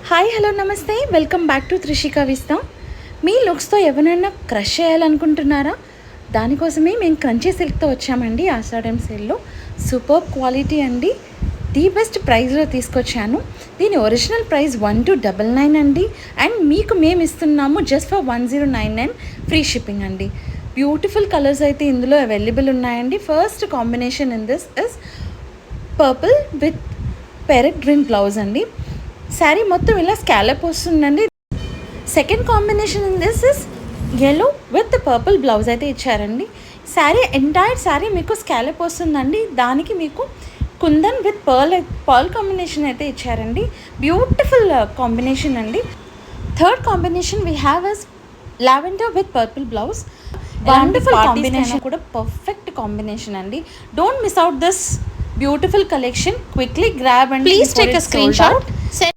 Hi hello నమస్తే welcome back to Trishika Vista. మీ లుక్స్తో ఎవరైనా క్రష్ చేయాలనుకుంటున్నారా? దానికోసమే మేము క్రంచీ సిల్క్తో వచ్చామండి. ఆషాఢం సేల్లో సూపర్ క్వాలిటీ అండి, ది బెస్ట్ ప్రైస్లో తీసుకొచ్చాను. దీని ఒరిజినల్ ప్రైస్ 1299 అండి, అండ్ మీకు మేము ఇస్తున్నాము జస్ట్ ఫర్ 1099 ఫ్రీ షిప్పింగ్ అండి. బ్యూటిఫుల్ కలర్స్ అయితే ఇందులో అవైలబుల్ ఉన్నాయండి. First combination in this is purple with parrot green blouse అండి. శారీ మొత్తం ఇలా స్కాలప్ వస్తుందండి. Second combination in this is yellow with purple blouse అయితే ఇచ్చారండి. ఎంటైర్ శారీ మీకు స్కాలప్ వస్తుందండి. దానికి మీకు కుందన్ విత్ పర్ల్ కాంబినేషన్ అయితే ఇచ్చారండి. బ్యూటిఫుల్ కాంబినేషన్ అండి. Third combination we have is lavender with purple blouse. Wonderful combination, కూడా పర్ఫెక్ట్ కాంబినేషన్ అండి. Don't miss out this beautiful collection. Quickly grab and please take a screenshot